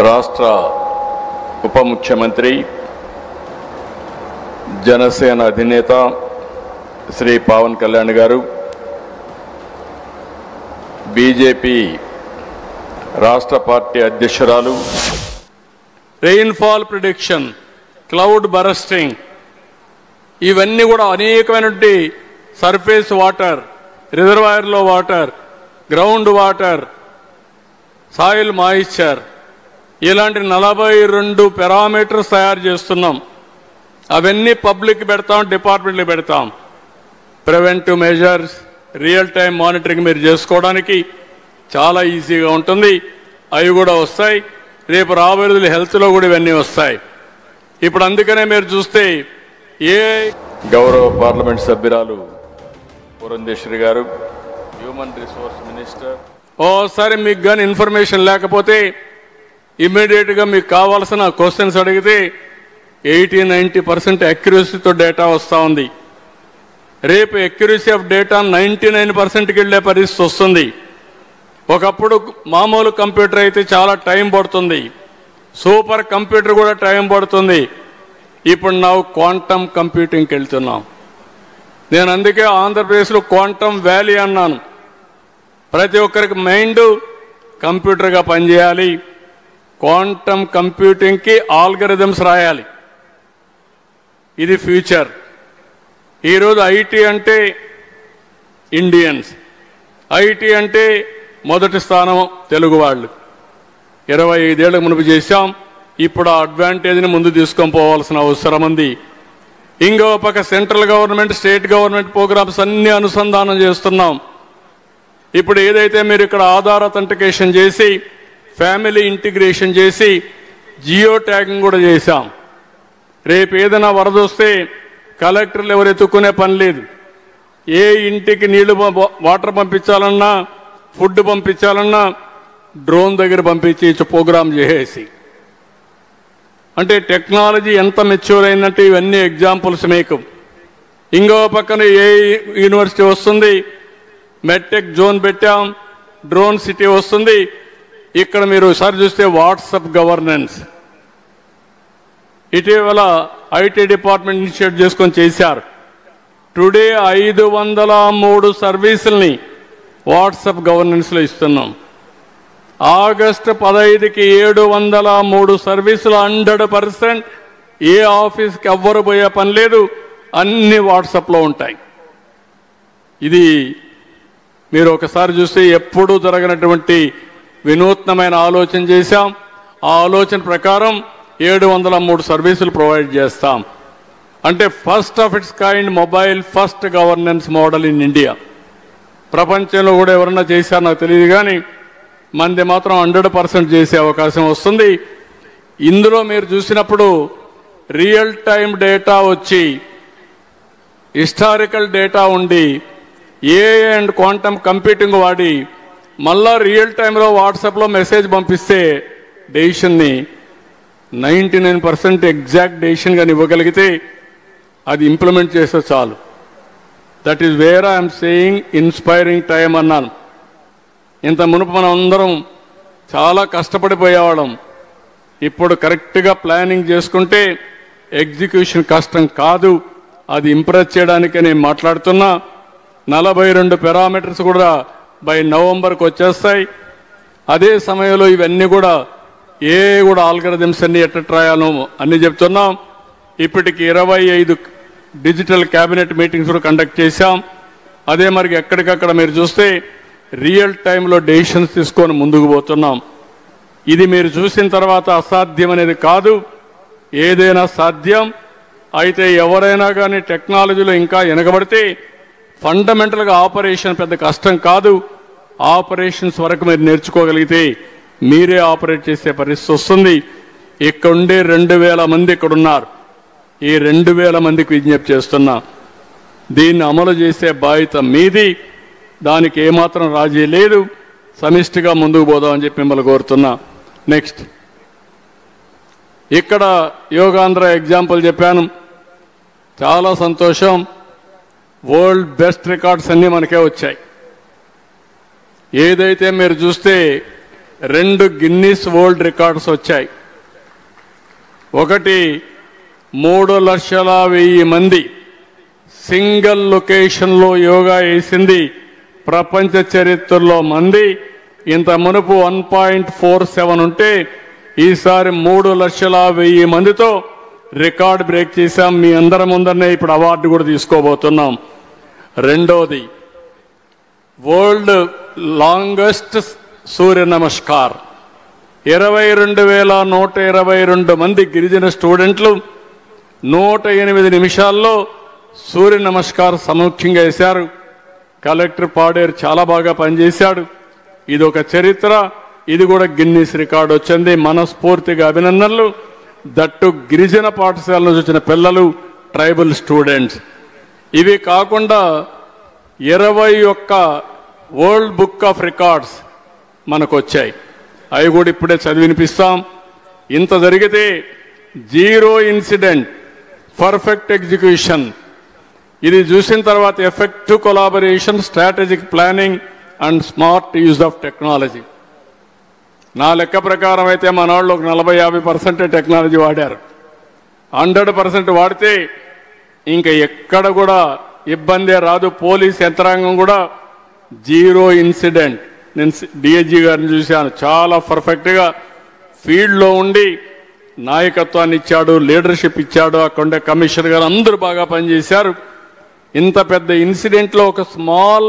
రాష్ట్ర ఉప ముఖ్యమంత్రి జనసేన అధినేత శ్రీ పవన్ కళ్యాణ్ గారు, బీజేపీ రాష్ట్ర పార్టీ అధ్యక్షురాలు, రెయిన్ఫాల్ ప్రిడిక్షన్, క్లౌడ్ బరస్టింగ్, ఇవన్నీ కూడా అనేకమైనటువంటి సర్ఫేస్ వాటర్, రిజర్వాయర్లో water, ground water, soil moisture, ఇలాంటి 42 పారామీటర్స్ తయారు చేస్తున్నాం. అవన్నీ పబ్లిక్ పెడతాం, డిపార్ట్మెంట్కి పెడతాం. Preventive measures, real time monitoring మీరు చేసుకోవడానికి చాలా ఈజీగా ఉంటుంది. అవి కూడా వస్తాయి. రేపు రాబోయే రోజులు హెల్త్లో కూడా ఇవన్నీ వస్తాయి. ఇప్పుడు అందుకనే మీరు చూస్తే గౌరవ పార్లమెంట్ సభ్యురాలు పురంధేశ్వరి గారు, హ్యూమన్ రిసోర్స్ మినిస్టర్, ఓసారి మీకు కానీ ఇన్ఫర్మేషన్ లేకపోతే ఇమ్మీడియట్గా మీకు కావాల్సిన క్వశ్చన్స్ అడిగితే 80-90% అక్యురసీతో డేటా వస్తూ ఉంది. రేపు అక్యురసీ ఆఫ్ డేటా 99%కి వెళ్ళే పరిస్థితి వస్తుంది. ఒకప్పుడు మామూలు కంప్యూటర్ అయితే చాలా టైం పడుతుంది, సూపర్ కంప్యూటర్ కూడా టైం పడుతుంది. ఇప్పుడు ನಾವು క్వాంటమ్ కంప్యూటింగ్కి వెళ్తున్నాం. నేను అందుకే ఆంధ్రప్రదేశ్లో క్వాంటమ్ వ్యాలీ అన్నాను. ప్రతి ఒక్కరికి మైండ్ కంప్యూటర్గా పనిచేయాలి. క్వాంటమ్ కంప్యూటింగ్కి ఆల్గరిథమ్స్ రాయాలి. ఇది ఫ్యూచర్. ఈరోజు ఐటీ అంటే ఇండియన్స్, ఐటీ అంటే మొదటి స్థానం తెలుగు వాళ్ళు. 25 ఏళ్లకు మునుపు చేశాం. ఇప్పుడు ఆ అడ్వాంటేజ్ని ముందు తీసుకొని పోవాల్సిన అవసరం ఉంది. ఇంకో పక్క central government, state government programmes అన్ని అనుసంధానం చేస్తున్నాం. ఇప్పుడు ఏదైతే మీరు ఇక్కడ ఆధార్ అథెంటికేషన్ చేసి, ఫ్యామిలీ ఇంటిగ్రేషన్ చేసి, జియో ట్యాగింగ్ కూడా చేశాం. రేపు ఏదైనా వరద వస్తే కలెక్టర్లు ఎవరు ఎత్తుక్కునే పని లేదు. ఏ ఇంటికి నీళ్లు వాటర్ పంపించాలన్నా, ఫుడ్ పంపించాలన్నా డ్రోన్ దగ్గర పంపించి ప్రోగ్రామ్ చేసేసి, అంటే టెక్నాలజీ ఎంత మెచ్యూర్ అయిందంటే ఇవన్నీ ఎగ్జాంపుల్స్ మీకు. ఇంకో పక్కన ఏ యూనివర్సిటీ వస్తుంది, మెడ్టెక్ జోన్ పెట్టాం, డ్రోన్ సిటీ వస్తుంది. ఇక్కడ మీరు ఒకసారి చూస్తే వాట్సాప్ గవర్నెన్స్ ఇటీవల ఐటీ డిపార్ట్మెంట్ ఇనిషియేట్ చేసుకొని చేశారు. టుడే 503 సర్వీసుల్ని వాట్సాప్ గవర్నెన్స్లో ఇస్తున్నాం. ఆగస్టు 15కి 703 సర్వీసులు 100%. ఏ ఆఫీస్కి ఎవ్వరు పోయే పని లేదు, అన్ని వాట్సాప్లో ఉంటాయి. ఇది మీరు ఒకసారి చూస్తే ఎప్పుడూ జరగనటువంటి వినూత్నమైన ఆలోచన చేశాం. ఆ ఆలోచన ప్రకారం 703 సర్వీసులు ప్రొవైడ్ చేస్తాం. అంటే first of it's kind mobile first governance model in India. ప్రపంచంలో కూడా ఎవరన్నా చేశారో నాకు తెలియదు, కానీ మనది మాత్రం 100% చేసే అవకాశం వస్తుంది. ఇందులో మీరు చూసినప్పుడు రియల్ టైం డేటా వచ్చి, హిస్టారికల్ డేటా ఉండి, ఏఐ అండ్ క్వాంటమ్ కంప్యూటింగ్ వాడి మళ్ళా రియల్ టైంలో వాట్సాప్లో మెసేజ్ పంపిస్తే డెసిషన్ని 99% ఎగ్జాక్ట్ డెసిషన్ కానీ ఇవ్వగలిగితే అది ఇంప్లిమెంట్ చేస్తే చాలు. That is where I'm saying inspiring time అన్నాను. ఇంత మునుపు మనం అందరం చాలా కష్టపడిపోయేవాళ్ళం. ఇప్పుడు కరెక్ట్గా ప్లానింగ్ చేసుకుంటే ఎగ్జిక్యూషన్ కష్టం కాదు. అది ఇంప్రెస్ చేయడానికే నేను మాట్లాడుతున్నా. 42 పారామీటర్స్ కూడా బై నవంబర్కి వచ్చేస్తాయి. అదే సమయంలో ఇవన్నీ కూడా కూడా ఆల్గరిథమ్స్ అన్ని ఎట్ట రాయాలో అన్ని చెప్తున్నాం. ఇప్పటికి 25 డిజిటల్ క్యాబినెట్ మీటింగ్స్ కూడా కండక్ట్ చేశాం. అదే మరి ఎక్కడికక్కడ మీరు చూస్తే రియల్ టైంలో డెసిషన్స్ తీసుకొని ముందుకు పోతున్నాం. ఇది మీరు చూసిన తర్వాత అసాధ్యం అనేది కాదు, ఏదైనా సాధ్యం. అయితే ఎవరైనా కానీ టెక్నాలజీలో ఇంకా వెనకబడితే ఫండమెంటల్గా ఆపరేషన్ పెద్ద కష్టం కాదు. ఆపరేషన్స్ వరకు మీరు నేర్చుకోగలిగితే మీరే ఆపరేట్ చేసే పరిస్థితి వస్తుంది. ఇక్కడుండే 2000 మంది ఇక్కడున్నారు. ఈ 2000 మందికి విజ్ఞప్తి చేస్తున్నా, దీన్ని అమలు చేసే బాధ్యత మీది. దానికి ఏమాత్రం రాజీ లేదు. సమిష్టిగా ముందుకు పోదామని చెప్పి మిమ్మల్ని కోరుతున్నా. నెక్స్ట్, ఇక్కడ యోగాంధ్ర ఎగ్జాంపుల్ చెప్పాను. చాలా సంతోషం. వరల్డ్ బెస్ట్ రికార్డ్స్ అన్నీ మనకే వచ్చాయి. ఏదైతే మీరు చూస్తే 2 గిన్నిస్ వరల్డ్ రికార్డ్స్ వచ్చాయి. ఒకటి 3,01,000 మంది సింగిల్ లొకేషన్లో యోగా వేసింది ప్రపంచ చరిత్రలో మంది. ఇంత మునుపు 1.47 ఉంటే ఈసారి 3,01,000 మందితో రికార్డ్ బ్రేక్ చేశాం. మీ అందరి ముందరనే ఇప్పుడు అవార్డు కూడా తీసుకోబోతున్నాం. రెండోది వరల్డ్ లాంగెస్ట్ సూర్య నమస్కార్ 22,122 మంది గిరిజన స్టూడెంట్లు 108 నిమిషాల్లో సూర్య నమస్కార్ సముఖ్యంగా వేశారు. కలెక్టర్ పాడేరు చాలా బాగా పనిచేశాడు. ఇది ఒక చరిత్ర. ఇది కూడా గిన్నిస్ రికార్డు వచ్చింది. మనస్ఫూర్తిగా అభినందనలు. దట్టు గిరిజన పాఠశాల నుంచి వచ్చిన పిల్లలు, ట్రైబల్ స్టూడెంట్స్. ఇవి కాకుండా 21 వరల్డ్ బుక్ ఆఫ్ రికార్డ్స్ మనకు వచ్చాయి. అవి కూడా ఇప్పుడే చదివినిపిస్తాం. ఇంత జరిగితే 0 ఇన్సిడెంట్, పర్ఫెక్ట్ ఎగ్జిక్యూషన్. ఇది చూసిన తర్వాత effective collaboration, strategic planning and smart use of technology. నా లెక్క ప్రకారం అయితే మన వాళ్ళు ఒక 40-50% టెక్నాలజీ వాడారు. 100% వాడితే ఇంకా ఎక్కడ కూడా ఇబ్బందే రాదు. పోలీస్ యంత్రాంగం కూడా 0 ఇన్సిడెంట్. నేను డిఐజీ గారిని చూశాను, చాలా పర్ఫెక్ట్గా ఫీల్డ్లో ఉండి నాయకత్వాన్ని ఇచ్చాడు, లీడర్షిప్ ఇచ్చాడు. అక్కడ కమిషనర్ గారు అందరూ బాగా పనిచేశారు. ఇంత పెద్ద ఇన్సిడెంట్లో ఒక స్మాల్